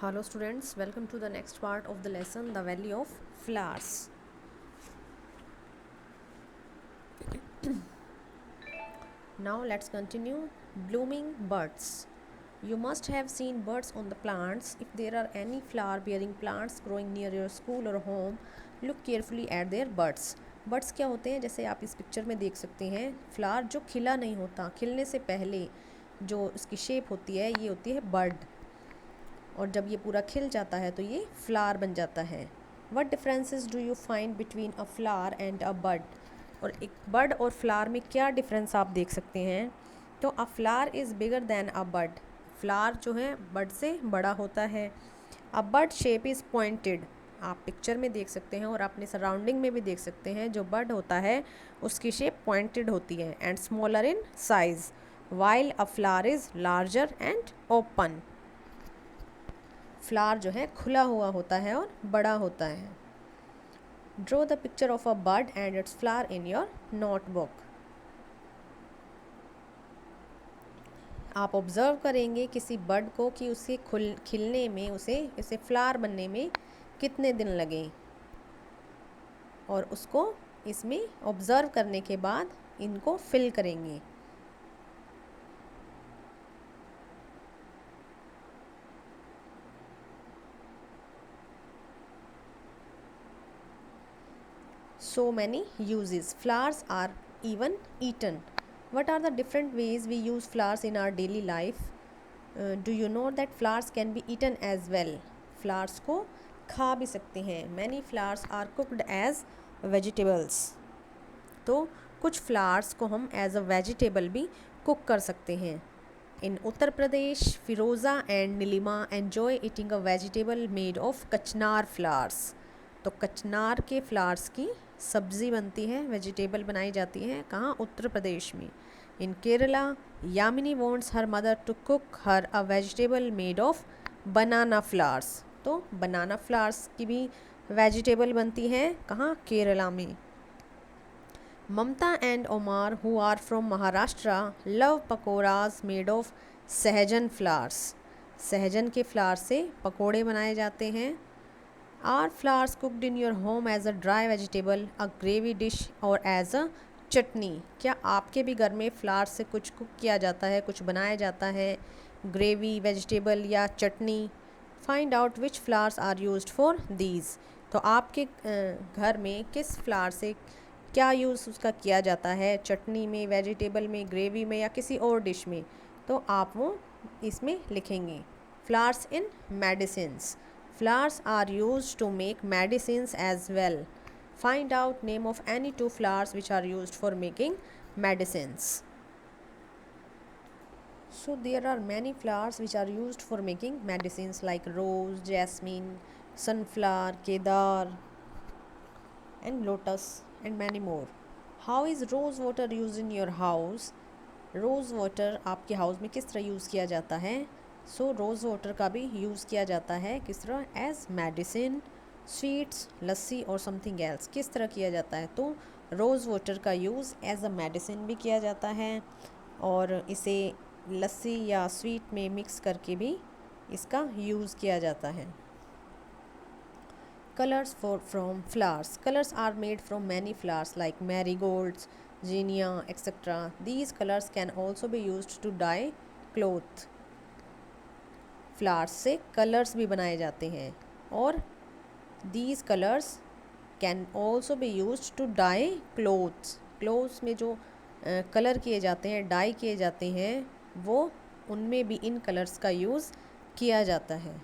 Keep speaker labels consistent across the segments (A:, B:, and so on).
A: Hello students, welcome to the next part of the lesson, the value of flowers. Now let's continue. Blooming birds. You must have seen birds on the plants. If there are any flower bearing plants growing near your school or home, look carefully at their buds. Birds क्या होते हैं, जैसे आप इस picture में देख सकते हैं, फ्लावर जो खिला नहीं होता, खिलने से पहले जो इसकी शेप होती है ये होती है बर्ड, और जब ये पूरा खिल जाता है तो ये फ्लावर बन जाता है. What differences do you find between a flower and a bird. और एक बर्ड और फ्लावर में क्या डिफरेंस आप देख सकते हैं. तो अ flower is bigger than a bird. Flower जो है बर्ड से बड़ा होता है. A bird shape is pointed. आप पिक्चर में देख सकते हैं और अपने सराउंडिंग में भी देख सकते हैं, जो बर्ड होता है उसकी शेप पॉइंटेड होती है and smaller in size, while a flower is larger and open. Flower जो है खुला हुआ होता है और बड़ा होता है. Draw the picture of a bird and it's flower in your notebook. आप ऑब्ज़र्व करेंगे किसी बर्ड को कि उसे खिलने में, उसे फ्लावर बनने में कितने दिन लगे, और उसको इसमें ऑब्ज़र्व करने के बाद इनको फिल करेंगे. So many uses. Flowers are even eaten. What are the different ways we use flowers in our daily life? Do you know that flowers can be eaten as well? Flowers को खा भी सकते हैं. Many flowers are cooked as vegetables. तो कुछ flowers को हम as a vegetable भी कुक कर सकते हैं. In Uttar Pradesh, Firoza and Nilima enjoy eating a vegetable made of कचनार flowers. तो कचनार के फ्लावर्स की सब्ज़ी बनती है, वेजिटेबल बनाई जाती है. कहाँ? उत्तर प्रदेश में. In Kerala, Yamini wants her mother to cook her a vegetable made of banana flowers. तो बनाना फ्लावर्स की भी वेजिटेबल बनती है. कहाँ? केरला में. Mamata and Omar who are from Maharashtra love pakoras made of sahjan flowers. सहजन के फ्लावर से पकोड़े बनाए जाते हैं. Are flowers cooked in your home as a dry vegetable, a gravy dish or as a चटनी. क्या आपके भी घर में फ्लावर से कुछ कुक किया जाता है, कुछ बनाया जाता है, ग्रेवी, वेजिटेबल या chutney. Find out which flowers are used for these. तो आपके घर में किस फ्लावर से क्या यूज़ उसका किया जाता है, चटनी में, वेजिटेबल में, ग्रेवी में या किसी और डिश में. तो आप वो इसमें लिखेंगे. Flowers in medicines. Flowers are used to make medicines as well. Find out name of any two flowers which are used for making medicines. So there are many flowers which are used for making medicines like rose, jasmine, sunflower, kedar and lotus and many more. How is rose water used in your house? Rose water आपके house में किस तरह use किया जाता है. So rose water का भी use किया जाता है किस तरह, एज मेडिसिन, स्वीट्स, लस्सी और समथिंग एल्स. किस तरह किया जाता है. तो रोज़ वाटर का यूज़ एज अ मेडिसिन भी किया जाता है, और इसे लस्सी या स्वीट में मिक्स करके भी इसका यूज़ किया जाता है. Colours from flowers. Colours are made from many flowers like marigolds, zinnia, etc. These colors can also be used to dye cloth. Flowers से कलर्स भी बनाए जाते हैं, और these colors can also be used to dye clothes. Clothes में जो colour किए जाते हैं, डाई किए जाते हैं, वो उनमें भी इन कलर्स का यूज़ किया जाता है.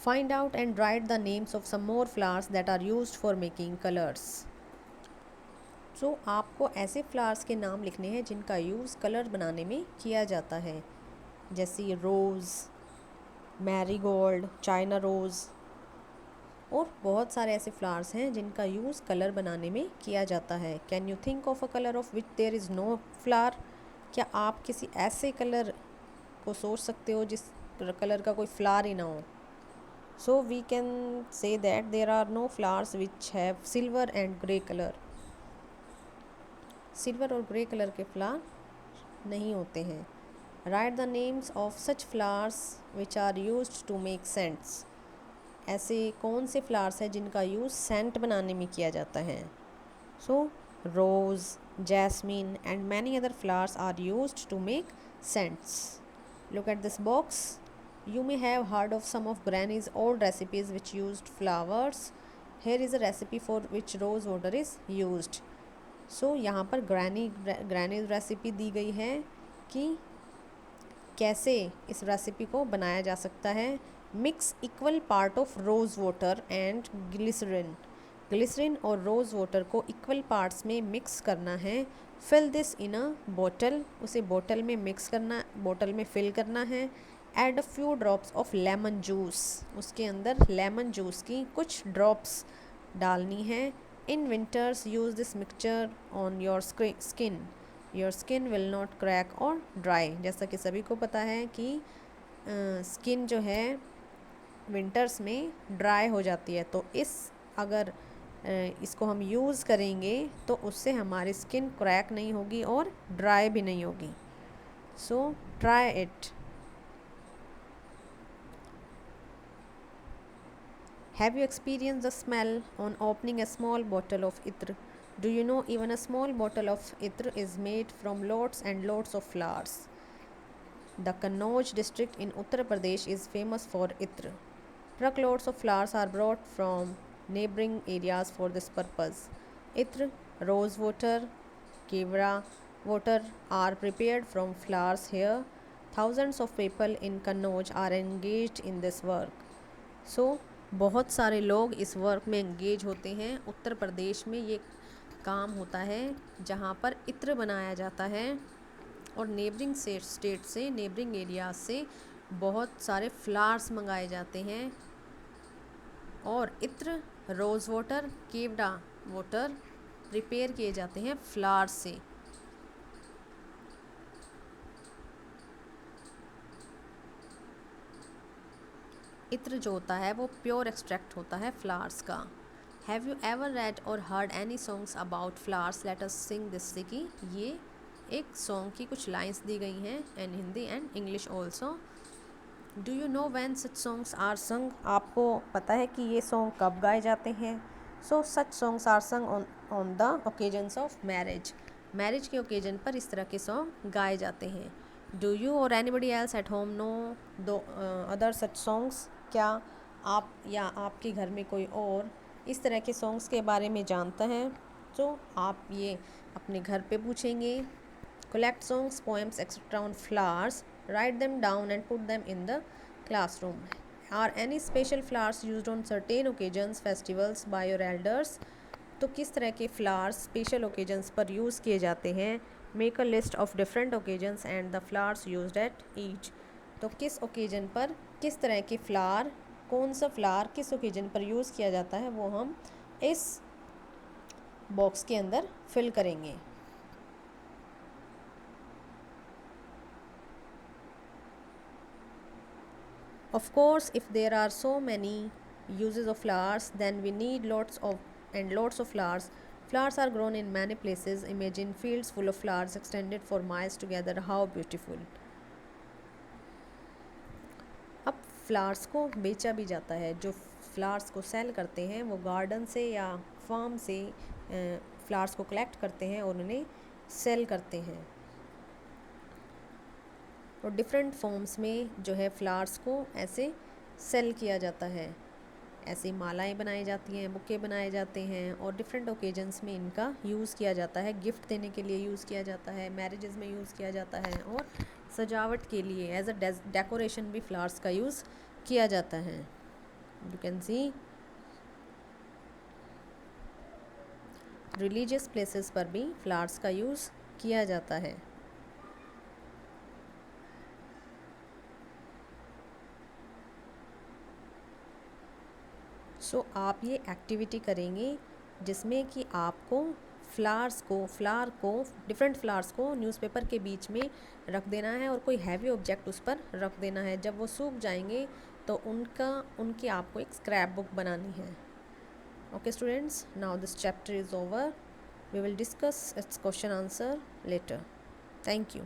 A: Find out and write the names of some more flowers that are used for making colors. So आपको ऐसे फ्लावर्स के नाम लिखने हैं जिनका यूज़ कलर बनाने में किया जाता है, जैसे रोज़, मैरीगोल्ड, चाइना रोज़, और बहुत सारे ऐसे फ्लावर्स हैं जिनका यूज़ कलर बनाने में किया जाता है. Can you think of a colour of which there is no flower. क्या आप किसी ऐसे कलर को सोच सकते हो जिस कलर का कोई फ्लावर ही ना हो. So we can say that there are no flowers which have silver and grey color. Silver और ग्रे कलर के फ्लावर नहीं होते हैं. Write the names of such flowers which are used to make scents. ऐसे कौन से flowers हैं जिनका यूज़ सेंट बनाने में किया जाता है? So rose, jasmine and many other flowers are used to make scents. Look at this box. You may have heard of some of Granny's old recipes which used flowers. Here is a recipe for which rose water is used. So यहाँ पर granny recipe दी गई है कि कैसे इस recipe को बनाया जा सकता है। Mix equal part of rose water and glycerine. Glycerine और रोज़ वाटर को इक्वल पार्ट्स में मिक्स करना है। फिल दिस इन अ बोतल, उसे बोतल में मिक्स करना, बोतल में फिल करना है। Add a few drops of lemon juice, उसके अंदर लेमन जूस की कुछ ड्रॉप्स डालनी है। In winters use this mixture on your skin, your skin will not crack और ड्राई। जैसा कि सभी को पता है कि स्किन जो है विंटर्स में ड्राई हो जाती है, तो अगर इसको हम यूज़ करेंगे तो उससे हमारी स्किन क्रैक नहीं होगी और ड्राई भी नहीं होगी। So try it. Have you experienced the smell on opening a small bottle of itr? Do you know even a small bottle of itr is made from lots and lots of flowers? The Kannauj district in Uttar Pradesh is famous for itr. Truckloads of flowers are brought from neighboring areas for this purpose. Itr, rose water, kevra water are prepared from flowers here. Thousands of people in Kannauj are engaged in this work. So बहुत सारे लोग इस work में engage होते हैं। उत्तर प्रदेश में ये काम होता है जहाँ पर इत्र बनाया जाता है और नेबरिंग स्टेट से, नेबरिंग एरिया से बहुत सारे फ्लावर्स मंगाए जाते हैं और इत्र, रोज़ वाटर, केवड़ा वाटर प्रिपेयर किए जाते हैं फ्लावर्स से। इत्र जो होता है वो प्योर एक्सट्रैक्ट होता है फ्लावर्स का। हैव यू एवर रेड और heard any songs about flowers? Let us Singh this. कि ये एक सॉन्ग की कुछ लाइंस दी गई हैं in Hindi and English also. Do you know when such songs are sung? आपको पता है कि ये सॉन्ग कब गाए जाते हैं? So such songs are sung on the occasions of marriage. Marriage के ओकेजन पर इस तरह के सॉन्ग गाए जाते हैं। डू यू और anybody else at home know two other such songs? क्या आप या आपके घर में कोई और इस तरह के सॉन्ग्स के बारे में जानता है? तो आप ये अपने घर पे पूछेंगे। Collect songs, poems etcetera on flowers, write them down and put them in the classroom. Are any special flowers used on certain occasions, festivals by your elders? तो किस तरह के फ्लावर्स स्पेशल ओकेजन्स पर यूज़ किए जाते हैं? Make a list of different occasions and the flowers used at each. तो किस ओकेजन पर किस तरह के फ्लावर, कौन सा फ्लावर किस ओकेजन पर यूज़ किया जाता है, वो हम इस बॉक्स के अंदर फिल करेंगे। Of course, if there are so many uses of flowers, then we need lots of flowers. Flowers are grown in many places. Imagine fields full of flowers extended for miles together. How beautiful. अब flowers को बेचा भी जाता है। जो flowers को cell करते हैं वो गार्डन से या फार्म से फ्लावर्स को कलेक्ट करते हैं और उन्हें सेल करते हैं। और डिफरेंट फॉर्म्स में जो है फ्लावर्स को ऐसे सेल किया जाता है। ऐसी मालाएं बनाई जाती हैं, बुके बनाए जाते हैं और डिफरेंट ओकेजन्स में इनका यूज़ किया जाता है। गिफ्ट देने के लिए यूज़ किया जाता है, मैरिजेस में यूज़ किया जाता है और सजावट के लिए एज अ डेकोरेशन भी फ्लावर्स का यूज़ किया जाता है। You can see religious places पर भी फ्लावर्स का यूज़ किया जाता है। सो आप ये एक्टिविटी करेंगे जिसमें कि आपको फ्लावर को डिफरेंट फ्लावर्स को न्यूज़पेपर के बीच में रख देना है और कोई हैवी ऑब्जेक्ट उस पर रख देना है। जब वो सूख जाएंगे तो उनकी आपको एक स्क्रैप बुक बनानी है। Okay students, now this chapter is over. We will discuss its question answer later. Thank you.